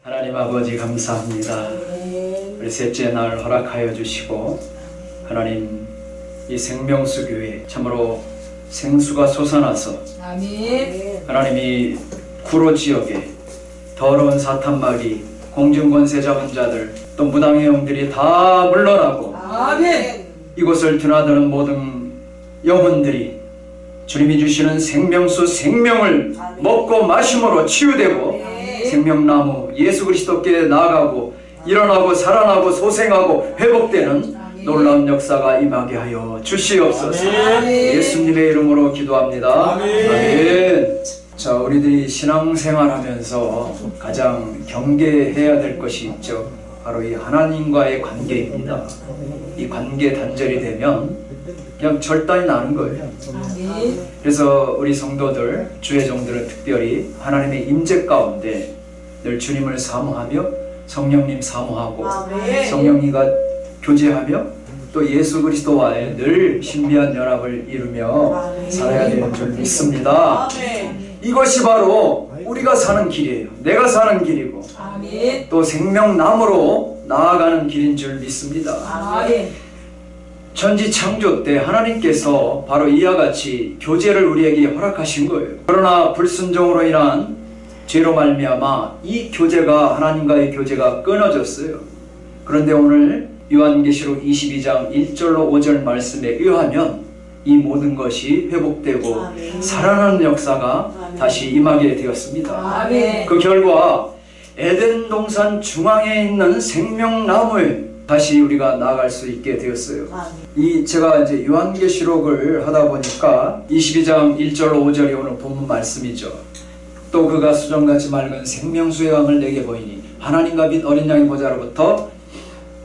하나님 아버지 감사합니다. 우리 셋째 날 허락하여 주시고 하나님 이 생명수 교회 참으로 생수가 솟아나서 아멘. 하나님이 구로 지역에 더러운 사탄마귀 공중권세자 환자들 또 무당의 영들이 다 물러나고 아멘. 이곳을 드나드는 모든 영혼들이 주님이 주시는 생명수 생명을 먹고 마심으로 치유되고 생명나무 예수 그리스도께 나아가고 일어나고 살아나고 소생하고 회복되는 놀라운 역사가 임하게 하여 주시옵소서. 예수님의 이름으로 기도합니다. 아멘. 자, 우리들이 신앙생활하면서 가장 경계해야 될 것이 있죠. 바로 이 하나님과의 관계입니다. 이 관계 단절이 되면 그냥 절단이 나는 거예요. 그래서 우리 성도들, 주의 종들은 특별히 하나님의 임재 가운데 늘 주님을 사모하며 성령님 사모하고 성령님과 교제하며 또 예수 그리스도와의 늘 신비한 연합을 이루며 살아야 되는 줄 믿습니다. 이것이 바로 우리가 사는 길이에요. 내가 사는 길이고 또 생명나무로 나아가는 길인 줄 믿습니다. 천지 창조 때 하나님께서 바로 이와 같이 교제를 우리에게 허락하신 거예요. 그러나 불순종으로 인한 죄로 말미암아 이 교제가 하나님과의 교제가 끊어졌어요. 그런데 오늘 요한계시록 22장 1절로 5절 말씀에 의하면 이 모든 것이 회복되고 살아나는 역사가 다시 임하게 되었습니다. 그 결과 에덴 동산 중앙에 있는 생명나무에 다시 우리가 나아갈 수 있게 되었어요. 제가 이제 요한계시록을 하다 보니까 22장 1절로 5절이 오늘 본문 말씀이죠. 또 그가 수정같이 맑은 생명수의 강을 내게 보이니 하나님과 및 어린 양의 보좌로부터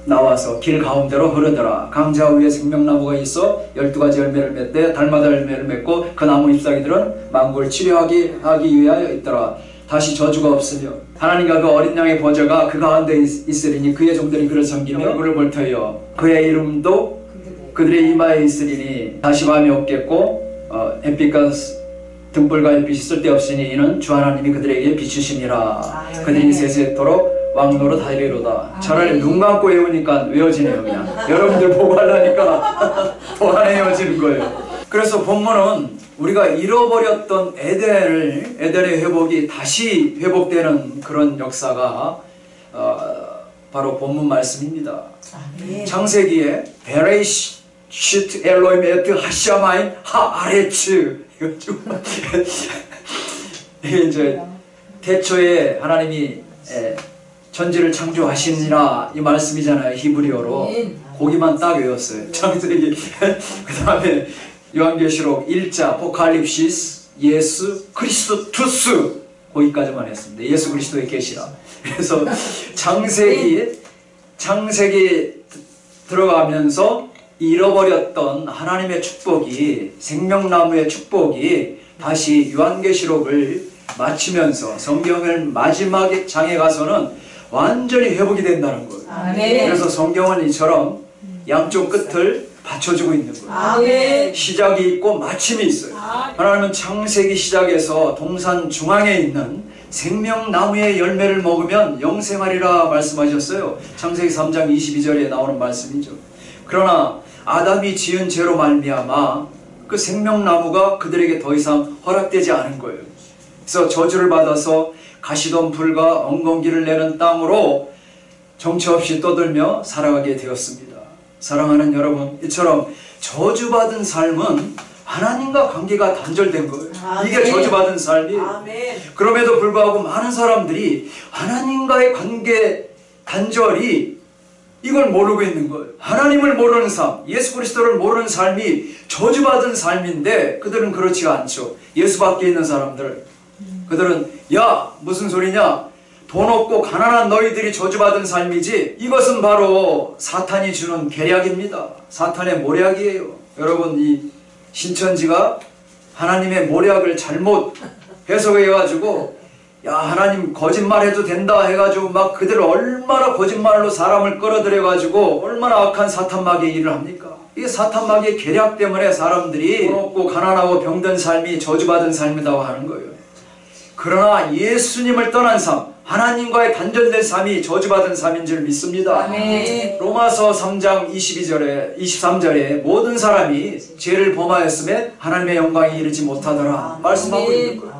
나와서 길 가운데로 흐르더라. 강자 위에 생명나무가 있어 12가지 열매를 맺되 달마다 열매를 맺고 그 나무 잎사귀들은 만국을 치료하기 위하여 있더라. 다시 저주가 없으며 하나님과 그 어린 양의 보좌가 그 가운데 있으리니 그의 종들이 그를 섬기며 얼굴을 볼터여 그의 이름도 그들의 이마에 있으리니 다시 밤이 없겠고 햇빛과 등불과 햇빛이 쓸데없으니 이는 주 하나님이 그들에게 비추심이라. 그들이 세세토록 왕노로 다리로다. 차라리 눈 감고 외우니까 외워지네요. 그냥 여러분들 보고 하려니까 더 안 외워지는 거예요. 그래서 본문은 우리가 잃어버렸던 에덴의 회복이 다시 회복되는 그런 역사가 바로 본문 말씀입니다. 창세기에 베레이시트 엘로임 에트 하샤마인 하아레츠 이게 이제 태초에 하나님이 천지를 창조하시니라 이 말씀이잖아요. 히브리어로 거기만 딱 외웠어요. 창세기 그 다음에 요한계시록 1자 포칼립시스 예수 그리스도투스 거기까지만 했습니다. 예수 그리스도의 계시라. 그래서 창세기 들어가면서 잃어버렸던 하나님의 축복이 생명나무의 축복이 다시 요한계시록을 마치면서 성경을 마지막 장에 가서는 완전히 회복이 된다는 거예요. 그래서 성경은 이처럼 양쪽 끝을 받쳐주고 있는 거예요. 시작이 있고 마침이 있어요. 하나님은 창세기 시작에서 동산 중앙에 있는 생명나무의 열매를 먹으면 영생하리라 말씀하셨어요. 창세기 3장 22절에 나오는 말씀이죠. 그러나 아담이 지은 죄로 말미암아 그 생명나무가 그들에게 더 이상 허락되지 않은 거예요. 그래서 저주를 받아서 가시던 불과 엉겅기를 내는 땅으로 정처 없이 떠들며 살아가게 되었습니다. 사랑하는 여러분, 이처럼 저주받은 삶은 하나님과 관계가 단절된 거예요. 이게 저주받은 삶이에요. 그럼에도 불구하고 많은 사람들이 하나님과의 관계 단절이 이걸 모르고 있는 거예요. 하나님을 모르는 삶, 예수 그리스도를 모르는 삶이 저주받은 삶인데 그들은 그렇지가 않죠. 예수 밖에 있는 사람들, 그들은 야 무슨 소리냐, 돈 없고 가난한 너희들이 저주받은 삶이지, 이것은 바로 사탄이 주는 계략입니다. 사탄의 모략이에요. 여러분, 이 신천지가 하나님의 모략을 잘못 해석해가지고 야 하나님 거짓말해도 된다 해가지고 막 그들 얼마나 거짓말로 사람을 끌어들여가지고 얼마나 악한 사탄마귀의 일을 합니까? 이게 사탄마귀의 계략 때문에 사람들이 돈 없고 가난하고 병든 삶이 저주받은 삶이라고 하는 거예요. 그러나 예수님을 떠난 삶, 하나님과의 단절된 삶이 저주받은 삶인 줄 믿습니다. 아멘. 로마서 3장 23절에 모든 사람이 죄를 범하였음에 하나님의 영광에 이르지 못하더라 말씀하고 있는 거예요.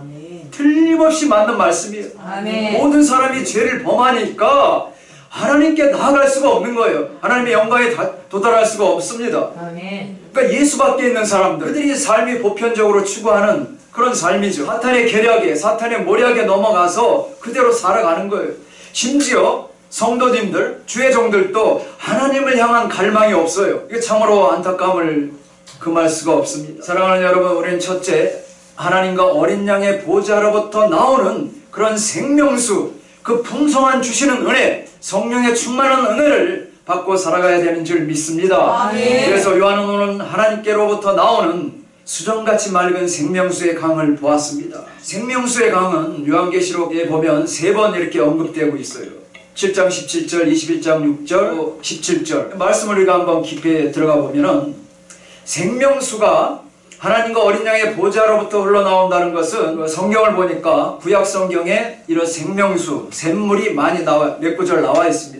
틀림없이 맞는 말씀이에요. 아멘. 모든 사람이 죄를 범하니까 하나님께 나아갈 수가 없는 거예요. 하나님의 영광에 도달할 수가 없습니다. 아멘. 그러니까 예수밖에 있는 사람들, 그들이 삶이 보편적으로 추구하는 그런 삶이죠. 사탄의 계략에, 사탄의 모략에 넘어가서 그대로 살아가는 거예요. 심지어 성도님들, 주의 종들도 하나님을 향한 갈망이 없어요. 이게 참으로 안타까움을 금할 수가 없습니다. 사랑하는 여러분, 우리는 첫째, 하나님과 어린 양의 보좌로부터 나오는 그런 생명수, 그 풍성한 주시는 은혜, 성령의 충만한 은혜를 받고 살아가야 되는 줄 믿습니다. 아멘. 그래서 요한은 오늘 하나님께로부터 나오는 수정같이 맑은 생명수의 강을 보았습니다. 생명수의 강은 요한계시록에 보면 3번 이렇게 언급되고 있어요. 7장 17절, 21장 6절, 17절 말씀을 우리가 한번 깊이 들어가 보면은 생명수가 하나님과 어린 양의 보좌로부터 흘러나온다는 것은 성경을 보니까 구약 성경에 이런 생명수, 샘물이 많이 몇 구절 나와 있습니다.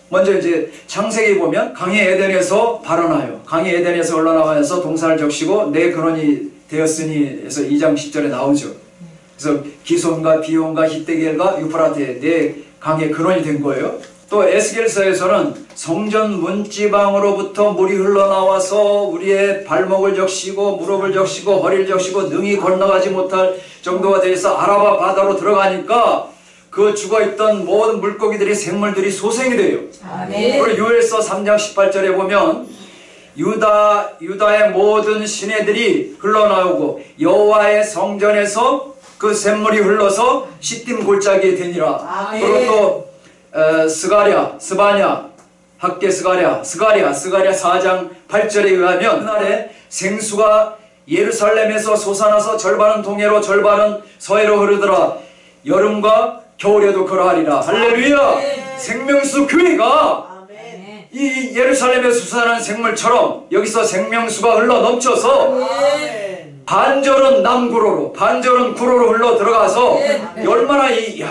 먼저 이제 창세기 보면 강의 에덴에서 발원하여 강의 에덴에서 흘러나와서 동산을 적시고 내 근원이 되었으니 해서 2장 10절에 나오죠. 그래서 기손과 비온과 히데겔과 유프라테 내 강의 근원이 된 거예요. 또 에스겔서에서는 성전 문지방으로부터 물이 흘러나와서 우리의 발목을 적시고 무릎을 적시고 허리를 적시고 능히 건너가지 못할 정도가 되어서 아라바 바다로 들어가니까 그 죽어있던 모든 물고기들이 생물들이 소생이 돼요. 아멘. 그리고 요엘서 3장 18절에 보면 유다의 모든 시내들이 흘러나오고 여호와의 성전에서 그 샘물이 흘러서 시딤 골짜기에 되니라. 아멘. 그리고 또 스바냐 학계 스가랴 4장 8절에 의하면 그날에 생수가 예루살렘에서 솟아나서 절반은 동해로 절반은 서해로 흐르더라. 여름과 겨울에도 그러하리라. 할렐루야. 생명수 교회가 아멘. 이 예루살렘에서 솟아나는 생물처럼 여기서 생명수가 흘러 넘쳐서 반절은 남구로로 반절은 구로로 흘러 들어가서 얼마나 이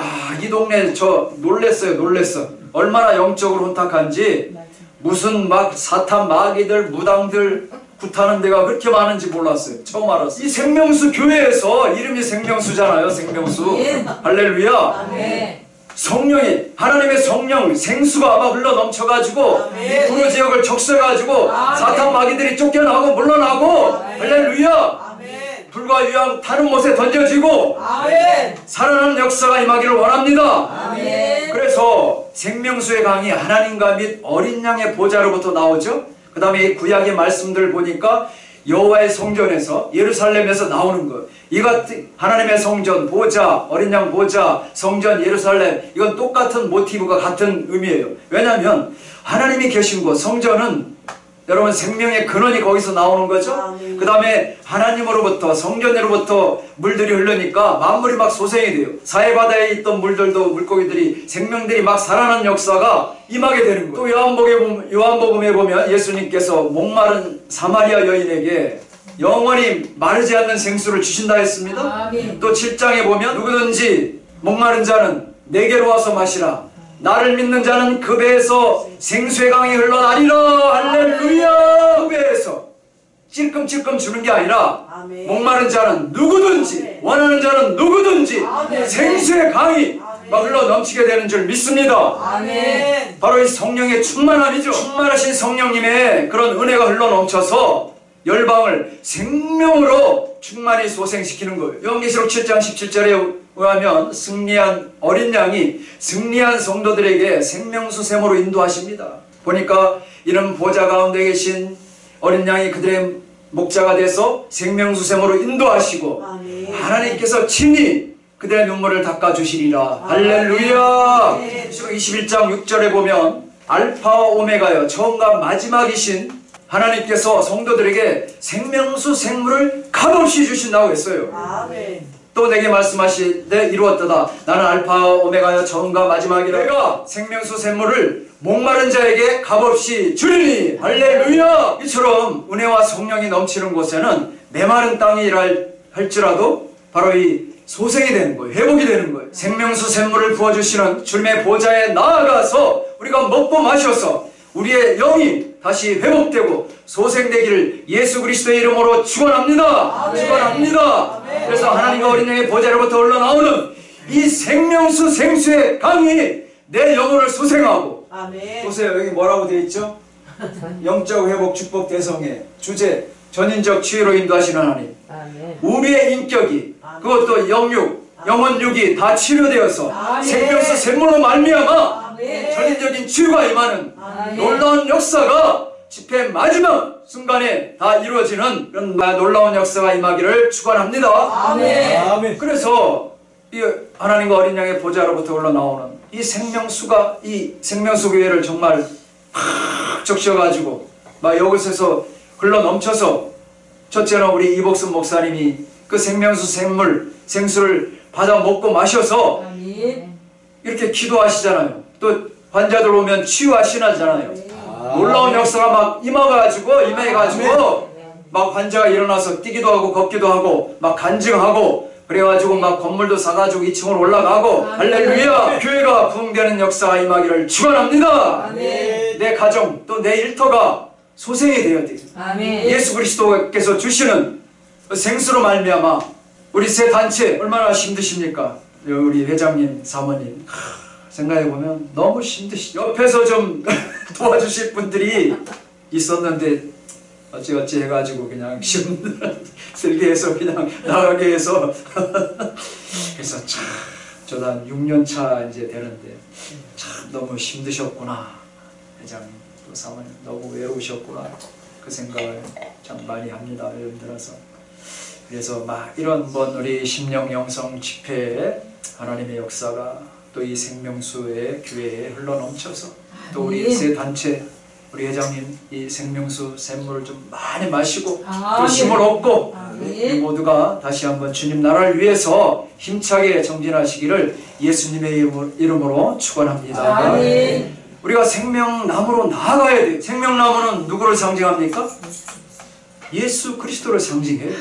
동네 저 놀랬어. 얼마나 영적으로 혼탁한지 무슨 막 사탄 마귀들 무당들 굿하는 데가 그렇게 많은지 몰랐어요. 처음 알았어요. 이 생명수 교회에서 이름이 생명수잖아요. 생명수. 할렐루야. 아멘. 성령이 하나님의 성령 생수가 막 흘러 넘쳐가지고 이 구로 지역을 적셔가지고 사탄 마귀들이 쫓겨나고 물러나고 할렐루야. 불과 유황 타는 못에 던져지고 살아나는 역사가 임하기를 원합니다. 아멘. 그래서 생명수의 강이 하나님과 및 어린 양의 보좌로부터 나오죠. 그 다음에 구약의 말씀들 보니까 여호와의 성전에서 예루살렘에서 나오는 것, 이 같은 하나님의 성전, 보좌, 어린 양 보좌, 성전, 예루살렘, 이건 똑같은 모티브가 같은 의미예요. 왜냐하면 하나님이 계신 곳, 성전은 여러분 생명의 근원이 거기서 나오는 거죠. 그 다음에 하나님으로부터 성전으로부터 물들이 흐르니까 만물이 막 소생이 돼요. 사해바다에 있던 물들도 물고기들이 생명들이 막 살아나는 역사가 임하게 되는 거예요. 또 요한복음에 보면 예수님께서 목마른 사마리아 여인에게 영원히 마르지 않는 생수를 주신다 했습니다. 아멘. 또 7장에 보면 누구든지 목마른 자는 내게로 와서 마시라. 나를 믿는 자는 그 배에서 생수의 강이 흘러나리라. 할렐루야. 그 배에서 찔끔찔끔 주는 게 아니라 목마른 자는 누구든지 원하는 자는 누구든지 생수의 강이 막 흘러 넘치게 되는 줄 믿습니다. 아멘. 바로 이 성령의 충만함이죠. 충만하신 성령님의 그런 은혜가 흘러 넘쳐서 열방을 생명으로 충만히 소생시키는 거예요. 요한계시록 7장 17절에 의하면 승리한 어린 양이 승리한 성도들에게 생명수 샘으로 인도하십니다. 보니까 이는 보좌 가운데 계신 어린 양이 그들의 목자가 돼서 생명수 샘으로 인도하시고 하나님께서 친히 그들의 눈물을 닦아주시리라. 할렐루야. 21장 6절에 보면 알파와 오메가여 처음과 마지막이신 하나님께서 성도들에게 생명수 생물을 값없이 주신다고 했어요. 또 내게 말씀하시되 이루었도다. 나는 알파와 오메가여 처음과 마지막이라. 내가 생명수 샘물을 목마른 자에게 값없이 주리니. 할렐루야. 이처럼 은혜와 성령이 넘치는 곳에는 메마른 땅이라 할지라도 바로 이 소생이 되는 거예요. 회복이 되는 거예요. 생명수 샘물을 부어주시는 주님의 보좌에 나아가서 우리가 먹고 마셔서 우리의 영이 다시 회복되고 소생되기를 예수 그리스도의 이름으로 축원합니다. 축원합니다. 그래서 하나님과 어린 양의 보좌로부터 흘러나오는 이 생명수 생수의 강이 내 영혼을 소생하고. 보세요, 여기 뭐라고 되어 있죠? 영적 회복 축복 대성의 주제 전인적 치유로 인도하시는 하나님. 우리의 인격이 그것도 영육, 영혼육이 다 치료되어서 생명수 샘물로 말미암아 전인적인 치유가 임하는 놀라운 역사가 집회 마지막 순간에 다 이루어지는 그런 놀라운 역사가 임하기를 축원합니다. 아멘. 그래서 이 하나님과 어린 양의 보좌로부터 흘러나오는 이 생명수가 이 생명수 교회를 정말 팍 적셔가지고 막 이곳에서 흘러 넘쳐서 첫째는 우리 이복순 목사님이 그 생명수 생수를 받아 먹고 마셔서 이렇게 기도하시잖아요. 또 환자들 오면 치유하시잖아요. 놀라운 역사가 막 임해가지고 막 환자가 일어나서 뛰기도 하고 걷기도 하고 막 간증하고 그래가지고 막 건물도 사가지고 2층으로 올라가고 할렐루야. 교회가 부흥되는 역사가 임하기를 축원합니다. 내 가정 또 내 일터가 소생이 되어야 돼요. 예수 그리스도께서 주시는 생수로 말미암아 우리 새 단체 얼마나 힘드십니까? 우리 회장님 사모님 생각해보면 너무 힘드시죠. 옆에서 좀 도와주실 분들이 있었는데 어찌어찌 해가지고 그냥 힘들게 해서 그냥 나가게 해서 그래서 참 저도 한 6년차 이제 되는데 참 너무 힘드셨구나. 회장님 또 사모님 너무 외로우셨구나. 그 생각을 참 많이 합니다. 요즘 들어서. 그래서 막 이런 우리 심령 영성 집회에 하나님의 역사가 또 이 생명수의 교회에 흘러넘쳐서 또 우리 새 단체 우리 회장님 이 생명수 샘물을 좀 많이 마시고 또 힘을 얻고 우리 모두가 다시 한번 주님 나라를 위해서 힘차게 정진하시기를 예수님의 이름으로 축원합니다. 우리가 생명나무로 나아가야 돼요. 생명나무는 누구를 상징합니까? 예수 그리스도를 상징해요.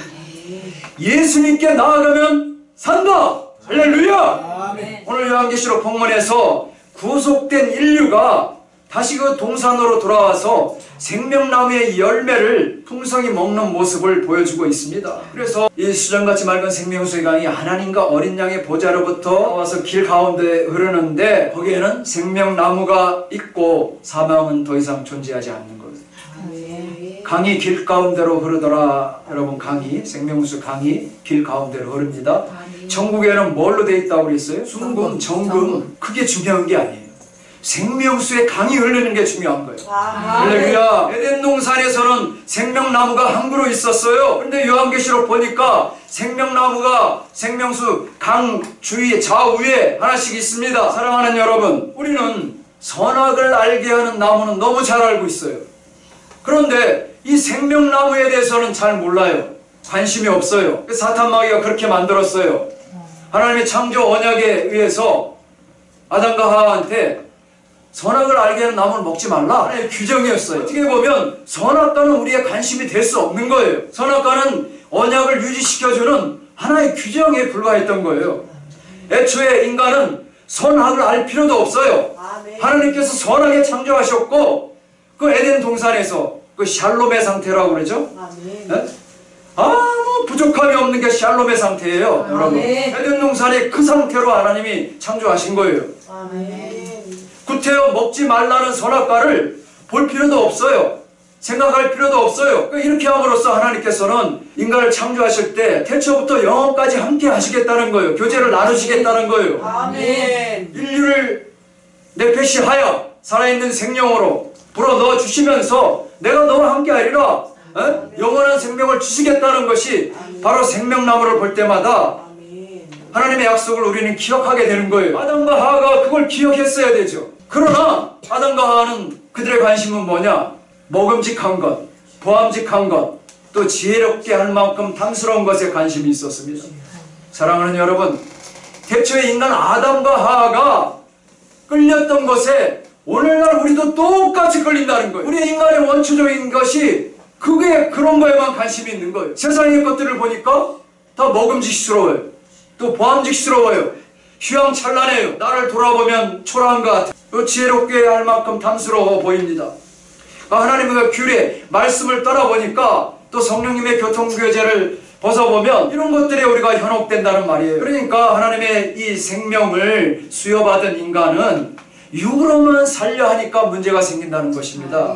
예수님께 나아가면 산다. 할렐루야. 오늘 요한계시록 본문에서 구속된 인류가 다시 그 동산으로 돌아와서 생명나무의 열매를 풍성히 먹는 모습을 보여주고 있습니다. 그래서 이 수정같이 맑은 생명수의 강이 하나님과 어린 양의 보좌로부터 와서 길 가운데 흐르는데 거기에는 생명나무가 있고 사망은 더 이상 존재하지 않는 것. 강이 길 가운데로 흐르더라. 여러분, 강이 생명수 강이 길 가운데로 흐릅니다. 천국에는 뭘로 되어 있다고 그랬어요? 순금, 정금. 그게 중요한 게 아니에요. 생명수의 강이 흐르는 게 중요한 거예요. 할렐루야. 에덴 동산에서는 생명나무가 한 그루 있었어요. 그런데 요한계시록 보니까 생명나무가 생명수 강 주위 좌우에 하나씩 있습니다. 사랑하는 여러분, 우리는 선악을 알게 하는 나무는 너무 잘 알고 있어요. 그런데 이 생명나무에 대해서는 잘 몰라요. 관심이 없어요. 사탄 마귀가 그렇게 만들었어요. 하나님의 창조 언약에 의해서 아담과 하와한테 선악을 알게 하는 나무를 먹지 말라. 하나님의 규정이었어요. 어떻게 보면 선악과는 우리의 관심이 될 수 없는 거예요. 선악과는 언약을 유지시켜주는 하나의 규정에 불과했던 거예요. 애초에 인간은 선악을 알 필요도 없어요. 하나님께서 선하게 창조하셨고 그 에덴 동산에서 그 샬롬의 상태라고 그러죠. 네? 아무 부족함이 없는 게 샬롬의 상태예요. 여러분, 에덴 동산이 그 상태로 하나님이 창조하신 거예요. 구태여 먹지 말라는 선악과를 볼 필요도 없어요. 생각할 필요도 없어요. 이렇게 함으로써 하나님께서는 인간을 창조하실 때 태초부터 영원까지 함께 하시겠다는 거예요. 교제를 나누시겠다는 거예요. 인류를 내페시하여 살아있는 생명으로 불어넣어 주시면서 내가 너와 함께 하리라. 영원한 생명을 주시겠다는 것이 바로 생명나무를 볼 때마다 하나님의 약속을 우리는 기억하게 되는 거예요. 아담과 하와가 그걸 기억했어야 되죠. 그러나 아담과 하와는 그들의 관심은 뭐냐? 먹음직한 것, 보암직한 것, 또 지혜롭게 할 만큼 탐스러운 것에 관심이 있었습니다. 사랑하는 여러분, 태초에 인간 아담과 하와가 끌렸던 것에 오늘날 우리도 똑같이 끌린다는 거예요. 우리 인간의 원초적인 것이 그게 그런 거에만 관심이 있는 거예요. 세상의 것들을 보니까 다 먹음직스러워요. 또 보암직스러워요. 휘황찬란해요. 나를 돌아보면 초라한 것 같아요. 또 지혜롭게 할 만큼 탐스러워 보입니다. 하나님의 규례, 말씀을 떠나보니까 또 성령님의 교통교제를 벗어보면 이런 것들에 우리가 현혹된다는 말이에요. 그러니까 하나님의 이 생명을 수여받은 인간은 육으로만 살려 하니까 문제가 생긴다는 것입니다.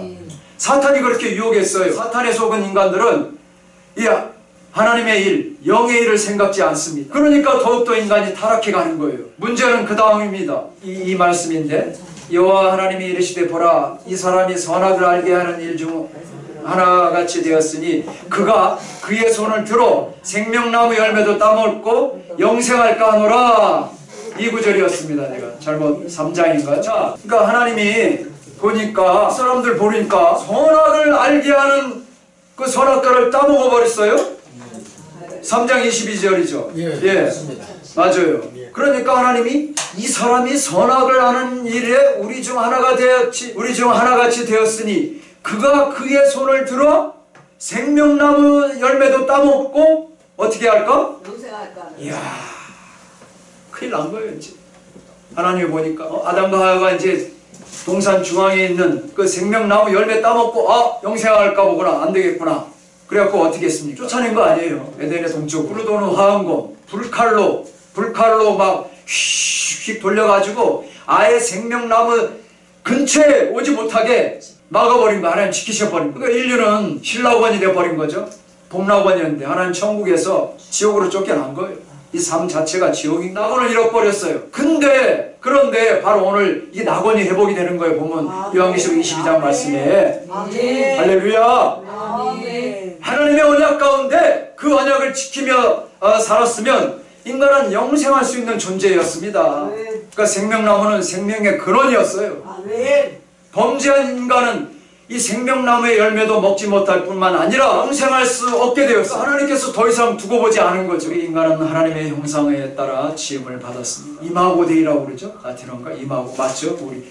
사탄이 그렇게 유혹했어요. 사탄에 속은 인간들은 이 하나님의 일, 영의 일을 생각지 않습니다. 그러니까 더욱더 인간이 타락해 가는 거예요. 문제는 그 다음입니다. 이 말씀인데, 여호와 하나님이 이르시되 보라, 이 사람이 선악을 알게 하는 일 중 하나같이 되었으니 그가 그의 손을 들어 생명나무 열매도 따먹고 영생할까 하노라. 이 구절이었습니다. 제가 잘못 3장인가요? 자, 그러니까 하나님이 보니까, 사람들 보니까 선악을 알게 하는 그 선악과를 따먹어 버렸어요. 3장 22절이죠. 예. 맞아요. 그러니까 하나님이 이 사람이 선악을 하는 일에 우리 중 하나같이 되었으니 그가 그의 손을 들어 생명나무 열매도 따먹고 어떻게 할까? 영생할까? 이야, 큰일 난 거예요. 이제 하나님이 보니까 아담과 하와가 이제 동산 중앙에 있는 그 생명나무 열매 따먹고 영생할까 보구나, 안 되겠구나. 그래갖고 어떻게 했습니까? 쫓아낸 거 아니에요. 에덴의 동쪽으로 도는 화음검, 불칼로 막 휙휙 돌려가지고 아예 생명나무 근처에 오지 못하게 막아버린 거, 하나님 지키셔버린 거. 그러니까 인류는 신라원이 돼버린 거죠. 복락원이었는데 하나님 천국에서 지옥으로 쫓겨난 거예요. 이 삶 자체가 지옥인, 낙원을 잃어버렸어요. 그런데 바로 오늘 이 낙원이 회복이 되는 거예요. 보면 요한계시록 22장 말씀에. 할렐루야. 하나님의 언약 가운데 그 언약을 지키며 살았으면 인간은 영생할 수 있는 존재였습니다. 그러니까 생명나무는 생명의 근원이었어요. 범죄한 인간은 이 생명나무의 열매도 먹지 못할 뿐만 아니라 영생할 수 없게 되었어요. 하나님께서 더 이상 두고 보지 않은 거죠. 우리 인간은 하나님의 형상에 따라 지음을 받았습니다. 이마고데이라고 그러죠. 라틴어인가? 이마고 맞죠? 우리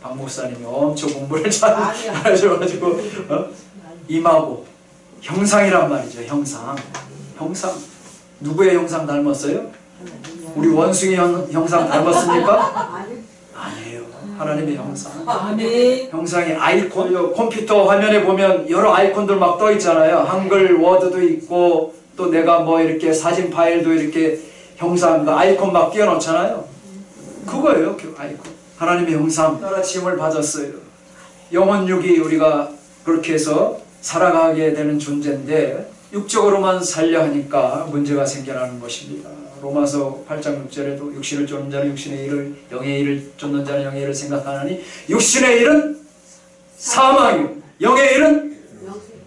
박 목사님이 엄청 공부를 잘 하셔가지고 이마고 형상이란 말이죠. 형상. 누구의 형상 닮았어요? 우리 원숭이 형상 닮았습니까? 아니에요. 하나님의 형상. 형상이 아이콘, 컴퓨터 화면에 보면 여러 아이콘들 막 떠 있잖아요. 한글 워드도 있고 또 내가 뭐 이렇게 사진 파일도 이렇게 형상, 그 아이콘 막 끼워 넣잖아요. 그거예요. 그 아이콘. 하나님의 형상 따라 지음을 받았어요. 영혼육이 우리가 그렇게 해서 살아가게 되는 존재인데 육적으로만 살려 하니까 문제가 생겨나는 것입니다. 로마서 8장 6절에도 육신을 쫓는 자는 육신의 일을, 영의 일을 쫓는 자는 영의 일을 생각하나니 육신의 일은 사망이요 영의 일은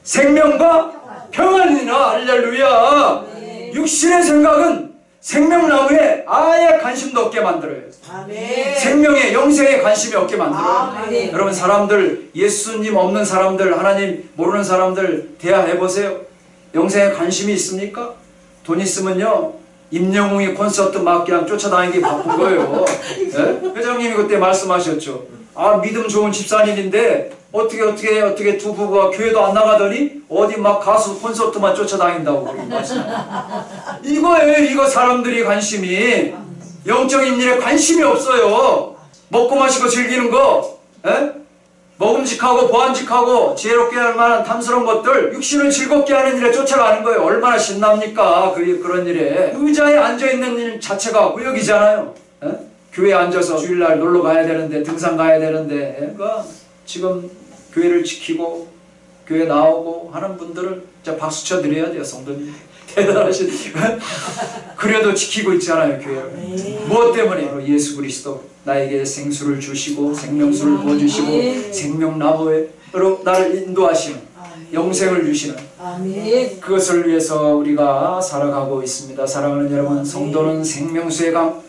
생명과 평안이니라. 할렐루야. 육신의 생각은 생명나무에 아예 관심도 없게 만들어요. 생명에, 영생에 관심이 없게 만들어요. 여러분, 사람들, 예수님 없는 사람들, 하나님 모르는 사람들 대화해보세요. 영생에 관심이 있습니까? 돈 있으면요 임영웅이 콘서트 막 그냥 쫓아다니기 바쁜 거예요. 네? 회장님이 그때 말씀하셨죠. 믿음 좋은 집사님인데 어떻게 두 부부가 교회도 안 나가더니 어디 막 가수 콘서트만 쫓아다닌다고. 이거예요. 이거 사람들이 관심이, 영적인 일에 관심이 없어요. 먹고 마시고 즐기는 거, 먹음직하고 보안직하고 지혜롭게 할 만한 탐스러운 것들, 육신을 즐겁게 하는 일에 쫓아가는 거예요. 얼마나 신납니까? 그런 일에. 의자에 앉아있는 일 자체가 구역이잖아요. 교회에 앉아서 주일날 놀러 가야 되는데, 등산 가야 되는데, 지금 교회를 지키고 교회 나오고 하는 분들을 진짜 박수 쳐드려야 돼요. 성도님 대단하신. 그래도 지키고 있잖아요, 교회를. 무엇 때문에? 바로 예수 그리스도 나에게 생수를 주시고 생명수를 부어주시고 생명나무로 나를 인도하시는, 영생을 주시는 그것을 위해서 우리가 살아가고 있습니다. 사랑하는 여러분, 성도는 생명수의 강,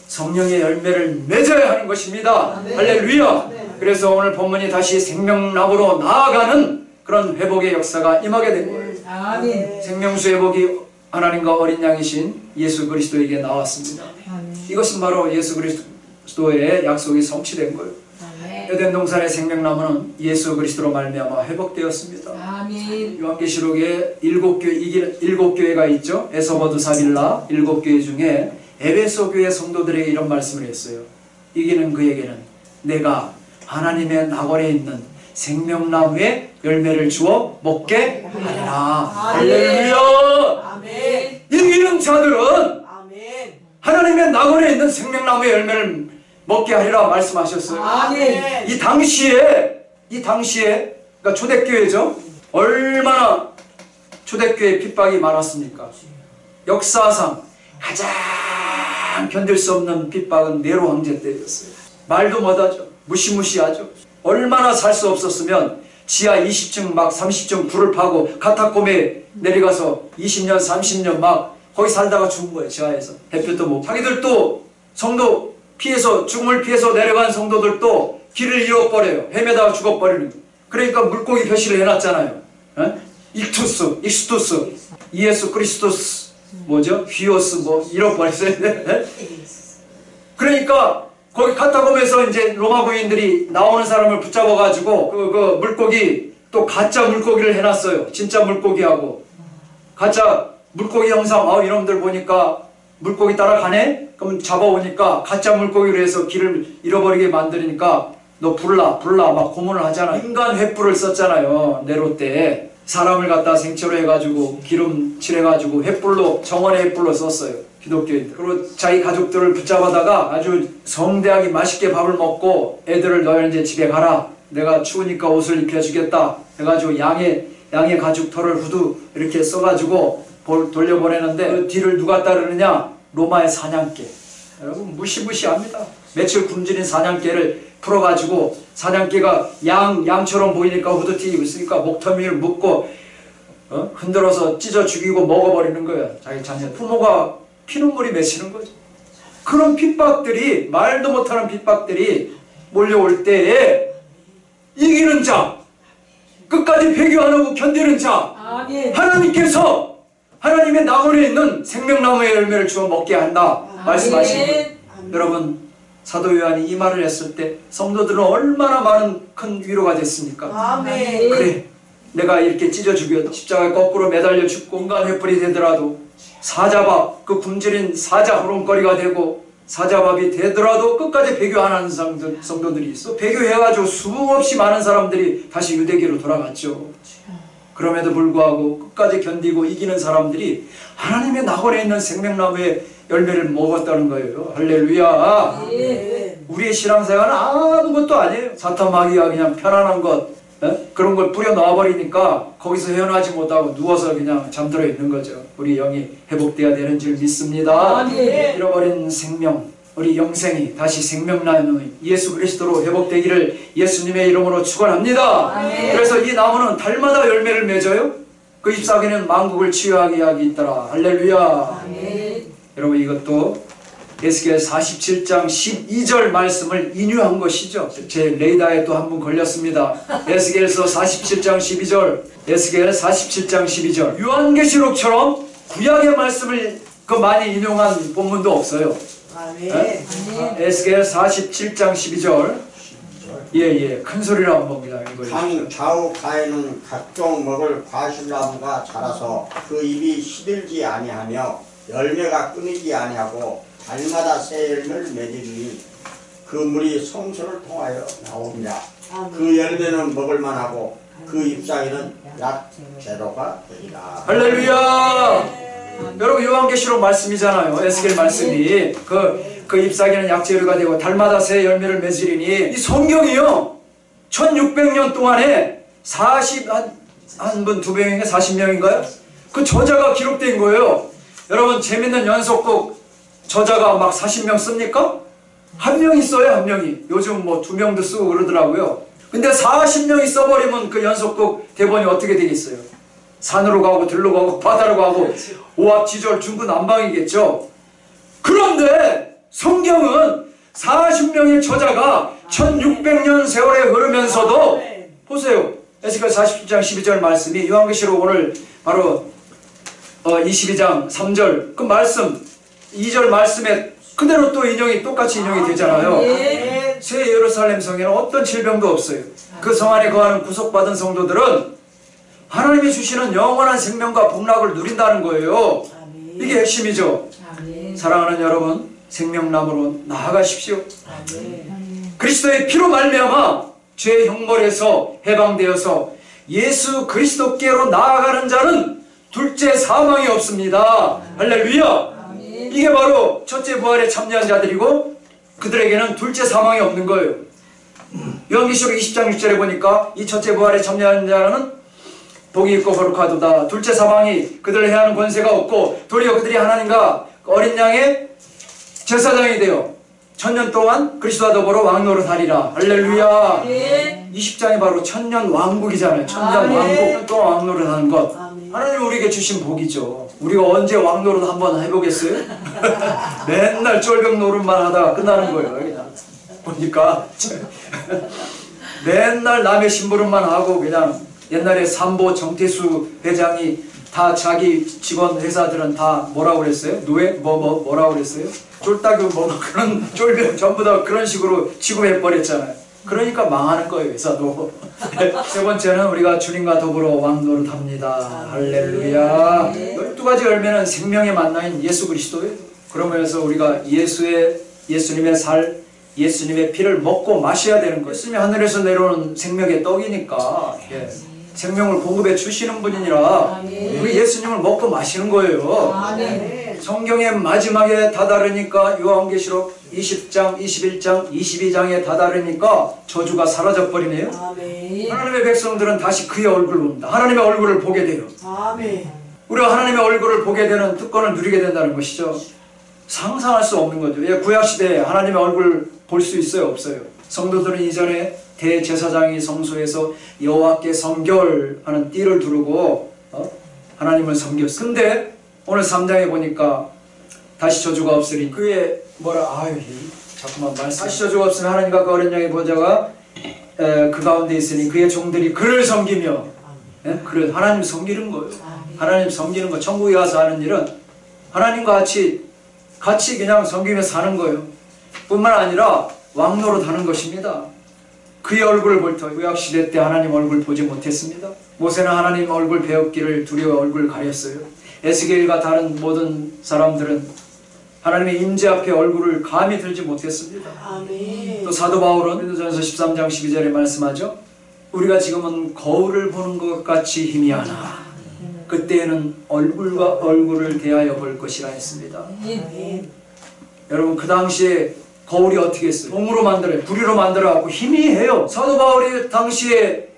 성령의 열매를 맺어야 하는 것입니다. 할렐루야. 그래서 오늘 본문이 다시 생명나무로 나아가는 그런 회복의 역사가 임하게 된 거예요. 생명수 회복이 하나님과 어린 양이신 예수 그리스도에게 나왔습니다. 이것은 바로 예수 그리스도의 약속이 성취된 거예요. 에덴 동산의 생명나무는 예수 그리스도로 말미암아 회복되었습니다. 아멘. 요한계시록에 일곱 교회가 있죠. 에서버드 사빌라 일곱 교회 중에 에베소 교회 성도들에게 이런 말씀을 했어요. 이기는 그에게는 내가 하나님의 낙원에 있는 생명나무의 열매를 주어 먹게 하리라. 할렐루야. 아멘. 이기는 자들은 아멘. 하나님의 낙원에 있는 생명나무의 열매를 먹게 하리라 말씀하셨어요. 아멘. 이 당시에 그러니까 초대교회죠. 얼마나 초대교회 핍박이 많았습니까? 역사상 가장 견딜 수 없는 핍박은 네로 황제 때였어요. 말도 못하죠. 무시무시하죠. 얼마나 살 수 없었으면 지하 20층 막 30층 불을 파고 카타콤에 내려가서 20년 30년 막 거기 살다가 죽은 거예요. 지하에서 햇볕도 못. 자기들도 성도 피해서 죽음을 피해서 내려간 성도들도 길을 잃어버려요. 헤매다가 죽어버리는 거예요. 그러니까 물고기 표시를 해놨잖아요. 익스투스 이에스 크리스토스 뭐죠? 휘오스 뭐 잃어버렸어요. 그러니까 거기 카타콤에서 이제 로마 군인들이 나오는 사람을 붙잡아가지고 그 물고기 또 가짜 물고기를 해놨어요. 진짜 물고기하고 가짜 물고기 형상. 이놈들 보니까 물고기 따라가네? 그럼 잡아오니까 가짜 물고기로 해서 길을 잃어버리게 만드니까 너 불라 막 고문을 하잖아. 인간 횃불을 썼잖아요. 네로 때 사람을 갖다 생체로 해가지고 기름 칠해가지고 횃불로 정원의 횃불로 썼어요. 기독교인들. 그리고 자기 가족들을 붙잡아다가 아주 성대하게 맛있게 밥을 먹고 애들을 너희 이제 집에 가라. 내가 추우니까 옷을 입혀주겠다. 해가지고 양의 가죽 털을 후두 이렇게 써가지고 돌려보내는데 그 뒤를 누가 따르느냐? 로마의 사냥개. 여러분 무시무시합니다. 며칠 굶주린 사냥개를 풀어가지고 사냥개가 양처럼 보이니까 후드티고 있으니까 목터미를 묶고 흔들어서 찢어 죽이고 먹어버리는 거예요. 자기 자녀. 부모가 피눈물이 맺히는 거죠. 그런 핍박들이 말도 못하는 핍박들이 몰려올 때에 이기는 자, 끝까지 배교 안 하고 견디는 자, 하나님께서 하나님의 낙원에 있는 생명나무의 열매를 주어 먹게 한다 말씀하신 거예요. 여러분 사도 요한이 이 말을 했을 때 성도들은 얼마나 많은 큰 위로가 됐습니까? 아멘. 그래, 내가 이렇게 찢어 죽여도 십자가에 거꾸로 매달려 죽고 인간 횃불이 되더라도 사자밥, 그 굶주린 사자 호롱거리가 되고 사자밥이 되더라도 끝까지 배교 안 하는 성도들이 있어. 배교해가지고 수없이 많은 사람들이 다시 유대교로 돌아갔죠. 그럼에도 불구하고 끝까지 견디고 이기는 사람들이 하나님의 낙원에 있는 생명나무의 열매를 먹었다는 거예요. 할렐루야. 우리의 신앙생활은 아무것도 아니에요. 사탄 마귀가 그냥 편안한 것 그런 걸 뿌려 넣어버리니까 거기서 헤어나지 못하고 누워서 그냥 잠들어 있는 거죠. 우리 영이 회복되어야 되는 줄 믿습니다. 잃어버린 생명, 우리 영생이 다시 생명나무 예수 그리스도로 회복되기를 예수님의 이름으로 축원합니다. 그래서 이 나무는 달마다 열매를 맺어요. 그 잎사귀는 만국을 치유하게 하기 있더라. 할렐루야. 여러분 이것도 에스겔 47장 12절 말씀을 인유한 것이죠. 제 레이더에 또 한 번 걸렸습니다. 에스겔서 47장 12절, 에스겔 47장 12절. 요한계시록처럼 구약의 말씀을 많이 인용한 본문도 없어요. 에스겔 47장 12절. 큰 소리로 한번 그냥 읽어주십시오. 강 좌우 가에는 각종 먹을 과실나무가 자라서 그 잎이 시들지 아니하며 열매가 끊이지 아니하고 달마다 새 열매를 맺으니 그 물이 성소를 통하여 나옵니다. 그 열매는 먹을만하고 그 잎사귀는 약 재료가 되리라. 할렐루야. 여러분 요한계시록 말씀이잖아요. 에스겔 말씀이 그 잎사귀는 약재료가 되고 달마다 새 열매를 맺으리니 이 성경이요 1600년 동안에 한 분 2명인가 40명인가요? 그 저자가 기록된 거예요. 여러분 재밌는 연속곡 저자가 막 40명 씁니까? 한 명이 써요. 한 명이. 요즘 뭐 2명도 쓰고 그러더라고요. 근데 40명이 써버리면 그 연속곡 대본이 어떻게 되겠어요? 산으로 가고 들로 가고 바다로 가고 오합지졸 중구난방이겠죠. 그런데 성경은 40명의 저자가 1600년 세월에 흐르면서도 보세요. 에스겔 47장 12절 말씀이 요한계시록 오늘 바로 22장 3절 그 말씀 2절 말씀에 그대로 또 똑같이 인용이 되잖아요. 아멘. 새 예루살렘 성에는 어떤 질병도 없어요. 그 성 안에 거하는 구속받은 성도들은 하나님이 주시는 영원한 생명과 복락을 누린다는 거예요. 아멘. 이게 핵심이죠. 아멘. 사랑하는 여러분, 생명나무로 나아가십시오. 아멘. 그리스도의 피로 말미암아 죄의 형벌에서 해방되어서 예수 그리스도께로 나아가는 자는 둘째 사망이 없습니다. 할렐루야. 이게 바로 첫째 부활에 참여한 자들이고 그들에게는 둘째 사망이 없는 거예요. 요한계시록 20장 6절에 보니까 이 첫째 부활에 참여한 자는 복이 있고 거룩하도다. 둘째 사망이 그들을 해하는 권세가 없고 도리어 그들이 하나님과 어린 양의 제사장이 되어 천년 동안 그리스도와 더불어 왕노릇하리라. 할렐루야. 아멘. 20장이 바로 천년 왕국이잖아요. 천년 아멘. 왕국 동안 왕노릇하는 것. 아멘. 하나님 우리에게 주신 복이죠. 우리가 언제 왕노릇 한번 해보겠어요? 맨날 쫄병 노릇만 하다가 끝나는 거예요. 그냥 보니까 맨날 남의 심부름만 하고 그냥 옛날에 삼보 정태수 회장이 다 자기 직원 회사들은 다 뭐라고 그랬어요? 노예? 뭐라고 그랬어요? 쫄따구 그런 쫄병 전부 다 그런 식으로 취급해버렸잖아요. 그러니까 망하는 거예요, 회사도. 세 번째는 우리가 주님과 더불어 왕노릇합니다. 할렐루야. 12가지 열매는 생명의 만나인 예수 그리스도예요. 그러면서 우리가 예수님의 살, 예수님의 피를 먹고 마셔야 되는 거예요. 예수님이 하늘에서 내려오는 생명의 떡이니까 생명을 공급해 주시는 분이니라 우리 예수님을 먹고 마시는 거예요. 아멘. 성경의 마지막에 다다르니까 요한계시록 20장, 21장, 22장에 다다르니까 저주가 사라져버리네요. 아멘. 하나님의 백성들은 다시 그의 얼굴을 봅니다. 하나님의 얼굴을 보게 돼요. 아멘. 우리가 하나님의 얼굴을 보게 되는 특권을 누리게 된다는 것이죠. 상상할 수 없는 거죠. 구약시대에 하나님의 얼굴을 볼 수 있어요? 없어요? 성도들은 이전에 대제사장이 성소에서 여호와께 성결하는 띠를 두르고 하나님을 섬겼어요. 근데 오늘 3장에 보니까 다시 저주가 없으니 그의 자꾸만 말씀 다시 저주가 없으면 하나님과 그 어린 양의 보좌가 그 가운데 있으니 그의 종들이 그를 섬기며 그래 하나님 섬기는 거예요. 하나님 섬기는 거. 천국에 가서 하는 일은 하나님과 같이 그냥 섬기며 사는 거예요. 뿐만 아니라 왕노릇 하는 것입니다. 그의 얼굴을 볼 터 구약시대 때 하나님 얼굴 보지 못했습니다. 모세는 하나님 얼굴 배웠기를 두려워 얼굴 가렸어요. 에스겔과 다른 모든 사람들은 하나님의 임재 앞에 얼굴을 감히 들지 못했습니다. 아멘. 또 사도 바울은 고린도전서 13장 12절에 말씀하죠. 우리가 지금은 거울을 보는 것 같이 희미하나 그때에는 얼굴과 얼굴을 대하여 볼 것이라 했습니다. 아멘. 여러분 그 당시에 거울이 어떻게 했어요? 동으로 만들어요. 구리로 만들어갖고 희미해요. 사도 바울이 당시에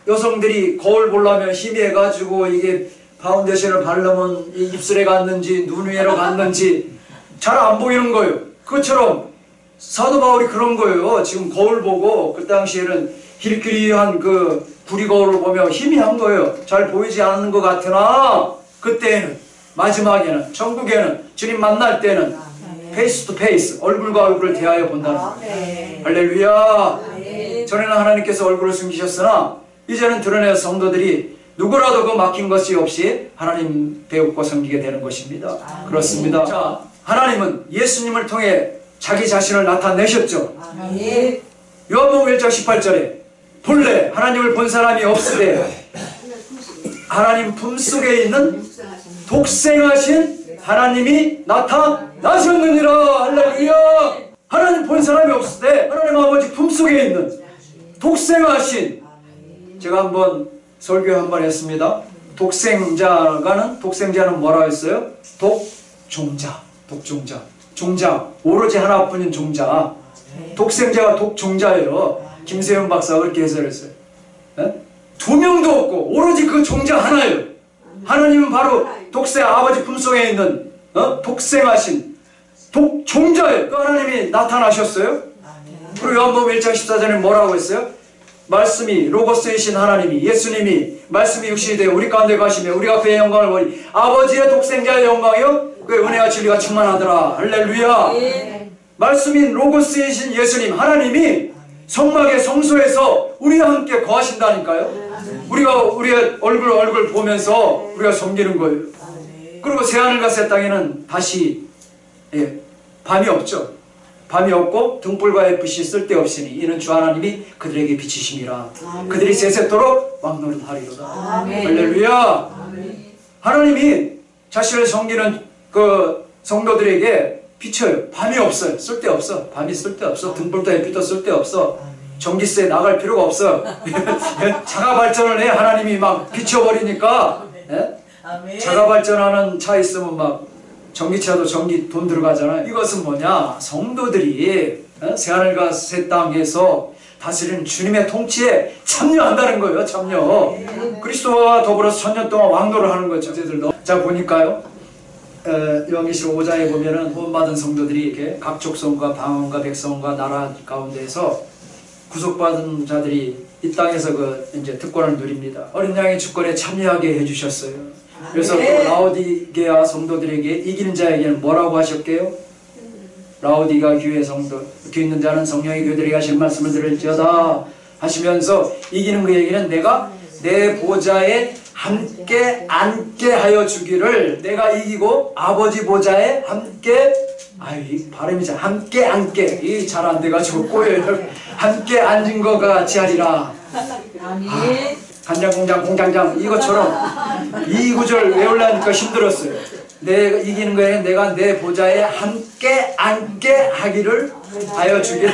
여성들이 거울 보려면 희미해가지고 이게 파운데이션을 바르면 입술에 갔는지 눈 위로 갔는지 잘 안 보이는 거예요. 그것처럼 사도 바울이 그런 거예요. 지금 거울 보고 그 당시에는 희리끼리한 그 구리 거울을 보며 희미한 거예요. 잘 보이지 않는 것 같으나 그때에는 마지막에는 천국에는 주님 만날 때는 페이스 투 페이스 얼굴과 얼굴을 대하여 본다는 거예요. 할렐루야. 전에는 하나님께서 얼굴을 숨기셨으나 이제는 드러내어 성도들이 누구라도 그 막힌 것이 없이 하나님 배우고 섬기게 되는 것입니다. 그렇습니다. 자, 하나님은 예수님을 통해 자기 자신을 나타내셨죠. 아멘. 요한복음 1장 18절에 본래 하나님을 본 사람이 없으되 하나님 품속에 있는 독생하신 하나님이 나타나셨느니라. 할렐루야. 하나님 본 사람이 없으되 하나님 아버지 품속에 있는 독생하신, 제가 한번 설교 한번 했습니다. 독생자는 뭐라고 했어요? 독종자. 종자, 오로지 하나뿐인 종자. 독생자가 독종자예요. 김세현 박사가 그렇게 해설했어요. 두 명도 없고 오로지 그 종자 하나예요. 하나님은 바로 독생 아버지 품속에 있는 독생하신 독종자예요. 그 하나님이 나타나셨어요. 그리고 요한복음 1장 14절에 뭐라고 했어요? 말씀이 로고스이신 하나님이 예수님이 말씀이 육신이 되어 우리 가운데 가시며 우리가 그의 영광을 보니 아버지의 독생자의 영광이요 그의 은혜와 진리가 충만하더라. 할렐루야. 말씀인 로고스이신 예수님 하나님이 성막의 성소에서 우리와 함께 거하신다니까요. 우리가 우리의 얼굴 보면서 우리가 섬기는 거예요. 그리고 새하늘과 새 땅에는 다시 밤이 없죠. 밤이 없고 등불과 햇빛이 쓸데없으니 이는 주 하나님이 그들에게 비치심이라. 그들이 세세토록 왕노릇하리로다. 할렐루야. 하나님이 자신을 섬기는 그 성도들에게 비춰요. 밤이 없어요. 쓸데없어. 밤이 쓸데없어. 등불도 햇빛도 쓸데없어. 전기세 나갈 필요가 없어. 자가 발전을 해. 하나님이 막 비춰버리니까. 자가 발전하는 차 있으면 막 전기차도 전기 돈 들어가잖아요. 이것은 뭐냐? 성도들이 새하늘과 새 땅에서 다스리는 주님의 통치에 참여한다는 거예요. 참여. 그리스도와 더불어서 천년 동안 왕노를 하는 거죠. 자, 보니까요. 요한계시록 5장에 보면은 구원받은 성도들이 이렇게 각 족속과 방언과 백성과 나라 가운데서 구속받은 자들이 이 땅에서 이제 특권을 누립니다. 어린 양의 주권에 참여하게 해주셨어요. 그래서 또 라오디게아 성도들에게 이기는 자에게는 뭐라고 하셨게요? 라오디가 교회 성도, 귀 있는 자는 성령의 교들에게 하실 말씀을 들을지어다 하시면서 이기는 그에게는 내가 내 보좌에 함께 앉게 하여 주기를, 내가 이기고 아버지 보좌에 함께, 이 발음이 잘, 함께 앉게, 이 잘 안 돼가지고 꼬여요. 함께 앉은 것 같이 하리라. 간장공장 공장장 이것처럼 이 구절 외우려니까 힘들었어요. 내가 이기는 거에 내가 내 보좌에 함께 앉게 하기를 하여 주기를.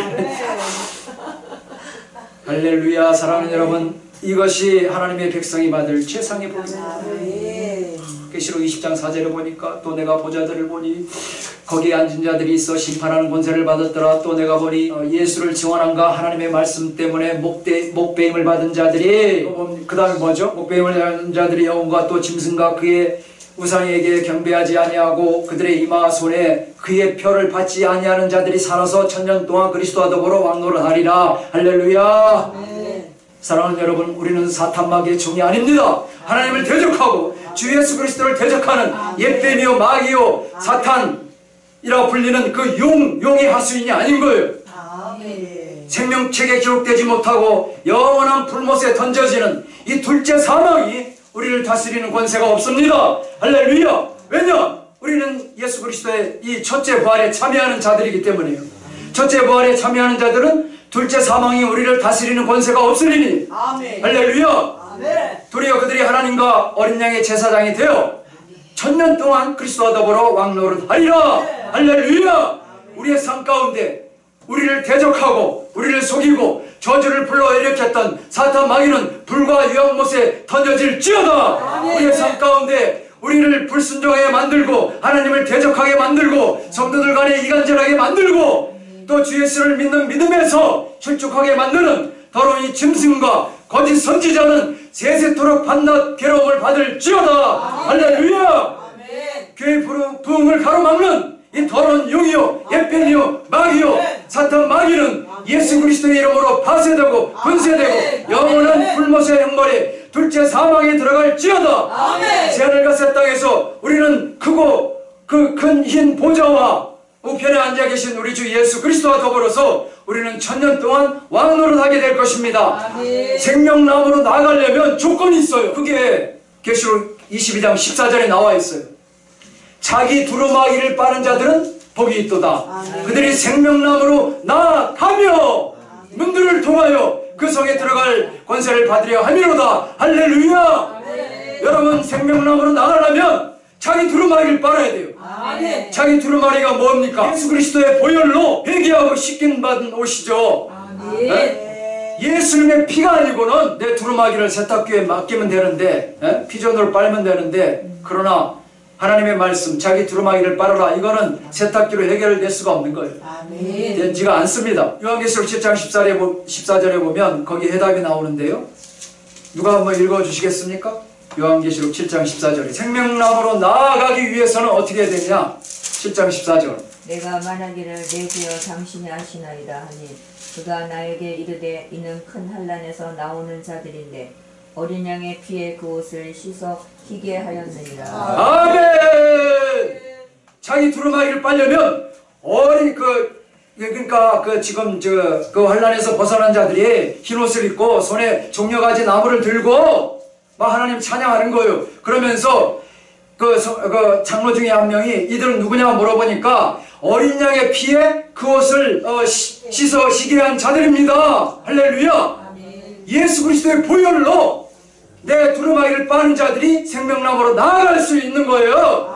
할렐루야. 사랑하는 여러분, 이것이 하나님의 백성이 받을 최상의 복입니다. 계시록 20장 4절에 보니까 또 내가 보좌들을 보니 거기에 앉은 자들이 있어 심판하는 권세를 받았더라. 또 내가 보니 예수를 증언한가 하나님의 말씀 때문에 목배임을 받은 자들이, 그 다음에 뭐죠? 목배임을 받은 자들이 영혼과 또 짐승과 그의 우상에게 경배하지 아니하고 그들의 이마 손에 그의 표를 받지 아니하는 자들이 살아서 천년 동안 그리스도와 더불어 왕노를 하리라. 할렐루야. 사랑하는 여러분, 우리는 사탄마귀의 종이 아닙니다. 하나님을 대적하고 주 예수 그리스도를 대적하는 옛뱀이요 마귀요 사탄이라고 불리는 그 용의 하수인이 아닌 거예요. 생명책에 기록되지 못하고 영원한 불못에 던져지는 이 둘째 사망이 우리를 다스리는 권세가 없습니다. 할렐루야. 왜냐? 우리는 예수 그리스도의 이 첫째 부활에 참여하는 자들이기 때문에요. 첫째 부활에 참여하는 자들은 둘째 사망이 우리를 다스리는 권세가 없으리니. 할렐루야. 도리어 그들이 하나님과 어린 양의 제사장이 되어 천년 동안 그리스도와 더불어 왕노릇 하리라. 할렐루야. 우리의 삶 가운데 우리를 대적하고 우리를 속이고 저주를 불러일으켰던 사탄 마귀는 불과 유황못에 던져질지어다. 우리의 삶 가운데 우리를 불순종하게 만들고 하나님을 대적하게 만들고 성도들 간에 이간질하게 만들고 또 주 예수를 믿는 믿음에서 실족하게 만드는 더러운 이 짐승과 거짓 선지자는 세세토록 밤낮 괴로움을 받을지어다. 할렐루야. 교회 부흥을 가로막는 이 더러운 용이요 옛뱀이요 마귀요 사탄 마귀는 예수 그리스도의 이름으로 파쇄되고 분쇄되고 영원한 불못의 형벌에 둘째 사망에 들어갈지어다. 새하늘과 새 땅에서 우리는 크고 그 큰 흰 보좌와 우편에 앉아 계신 우리 주 예수 그리스도와 더불어서 우리는 천년 동안 왕노릇 하게 될 것입니다. 생명나무로 나아가려면 조건이 있어요. 그게 계시록 22장 14절에 나와 있어요. 자기 두루마기를 빠는 자들은 복이 있도다. 그들이 생명나무로 나아가며 문들을 통하여 그 성에 들어갈 권세를 받으려 함이로다. 할렐루야. 여러분, 생명나무로 나가려면 자기 두루마기를 빨아야 돼요. 자기 두루마리가 뭡니까? 예수 그리스도의 보혈로 회개하고 씻긴 받은 옷이죠. 예수님의 피가 아니고는 내 두루마기를 세탁기에 맡기면 되는데, 피전으로 빨면 되는데, 그러나 하나님의 말씀, 자기 두루마기를 빨아라, 이거는 세탁기로 해결될 수가 없는 거예요. 되지가 않습니다. 요한계시록 7장 14절에 보면 거기 해답이 나오는데요. 누가 한번 읽어주시겠습니까? 요한계시록 7장 14절에 생명나무로 나아가기 위해서는 어떻게 해야 되냐? 7장 14절. 내가 말하기를 내 주여 당신이 아시나이다 하니 그가 나에게 이르되 이는 큰 환난에서 나오는 자들인데 어린 양의 피에 그 옷을 씻어 희게 하였느니라. 아멘. 자기 두루마기를 빨려면 그러니까 지금 그 환난에서 벗어난 자들이 흰 옷을 입고 손에 종려가지 나무를 들고 막 하나님 찬양하는 거예요. 그러면서 그 장로 중에 한 명이 이들은 누구냐 물어보니까 어린 양의 피에 그 옷을 씻어 시게 한 자들입니다. 할렐루야. 예수 그리스도의 보혈로 내 두루마기를 빠는 자들이 생명나무로 나아갈 수 있는 거예요.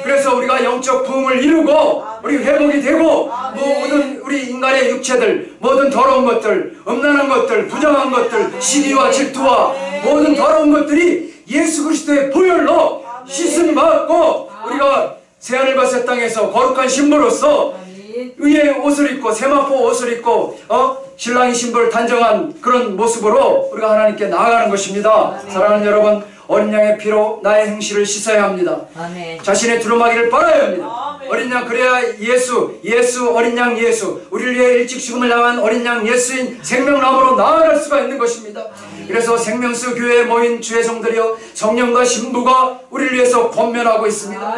그래서 우리가 영적 부흥을 이루고 우리 회복이 되고 모든 우리 인간의 육체들, 모든 더러운 것들, 음란한 것들, 부정한 것들, 시기와 질투와 모든 더러운 것들이 예수 그리스도의 보혈로 씻음 받고 우리가 새하늘과 새 땅에서 거룩한 신부로서 의의 옷을 입고 세마포 옷을 입고 신랑의 신부를 단정한 그런 모습으로 우리가 하나님께 나아가는 것입니다. 사랑하는 여러분, 어린 양의 피로 나의 행실을 씻어야 합니다. 아멘. 자신의 두루마기를 빨아야 합니다. 어린 양, 그래야 예수 어린 양 예수, 우리를 위해 일찍 죽음을 당한 어린 양 예수인 생명나무로 나아갈 수가 있는 것입니다. 그래서 생명수 교회에 모인 주의 종들이여 성령과 신부가 우리를 위해서 권면하고 있습니다.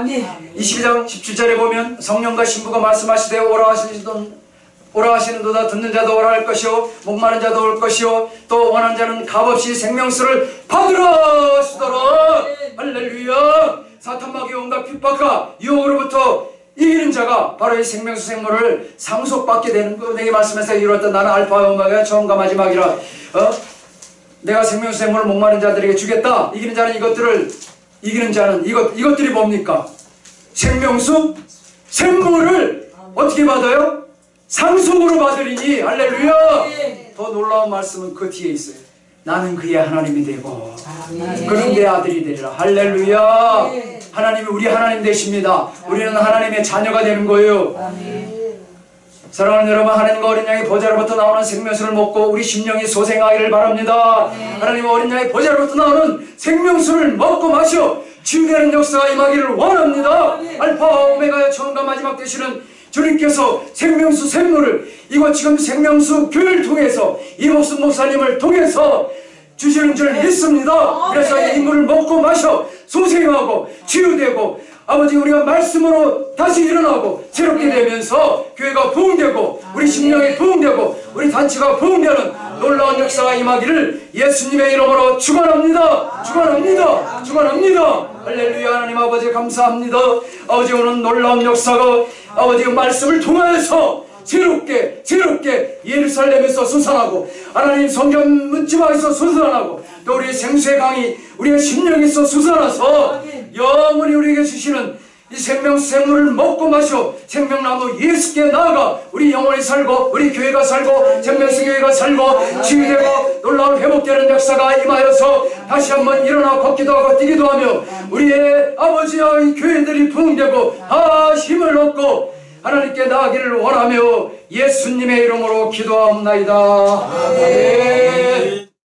22장 17절에 보면 성령과 신부가 말씀하시되 오라 하시는도다. 듣는 자도 오라 할 것이요 목마른 자도 올 것이요 또 원하는 자는 값없이 생명수를 받으라 하시도록. 할렐루야. 사탄마귀의 온갖 핍박과 유혹으로부터 이기는 자가 바로 이 생명수 생물을 상속받게 되는 거. 내게 말씀에서 이루었던 나는 알파와 오메가 처음과 마지막이라. 내가 생명수 생물을 목마른 자들에게 주겠다. 이기는 자는 이것들이 뭡니까? 생명수 생물을 어떻게 받아요? 상속으로 받으리니. 할렐루야. 더 놀라운 말씀은 그 뒤에 있어요. 나는 그의 하나님이 되고 그는 내 아들이 되리라. 할렐루야. 하나님이 우리 하나님 되십니다. 우리는 하나님의 자녀가 되는 거예요. 사랑하는 여러분, 하나님과 어린 양의 보좌로부터 나오는 생명수를 먹고 우리 심령이 소생하기를 바랍니다. 하나님과 어린 양의 보좌로부터 나오는 생명수를 먹고 마셔 치유되는 역사가 임하기를 원합니다. 알파와 오메가의 처음과 마지막 되시는 주님께서 생명수 생물을 이거 지금 생명수 교회를 통해서 이목순 목사님을 통해서 주시는 줄 믿습니다. 그래서 이 인물을 먹고 마셔 소생하고 치유되고 아버지 우리가 말씀으로 다시 일어나고 새롭게 되면서 교회가 부흥되고 우리 심령이 부흥되고 우리 단체가 부흥되는 놀라운 역사가 임하기를 예수님의 이름으로 축원합니다. 축원합니다. 축원합니다. 할렐루야. 하나님 아버지 감사합니다. 아버지 오늘 놀라운 역사가 아버지 말씀을 통하여서 새롭게 예루살렘에서 솟아나고 하나님 성전 문지방에서 솟아나고 또 우리의 생수의 강이 우리의 심령에서 솟아나서 영원히 우리에게 주시는 이 생명수 생물을 먹고 마셔 생명나무 예수께 나아가 우리 영원히 살고 우리 교회가 살고 생명수 교회가 살고 치유되고 놀라운 회복되는 역사가 임하여서 다시 한번 일어나 걷기도 하고 뛰기도 하며 우리의 아버지와 이 교회들이 부흥되고 힘을 얻고 하나님께 나아가기를 원하며 예수님의 이름으로 기도하옵나이다. 아멘.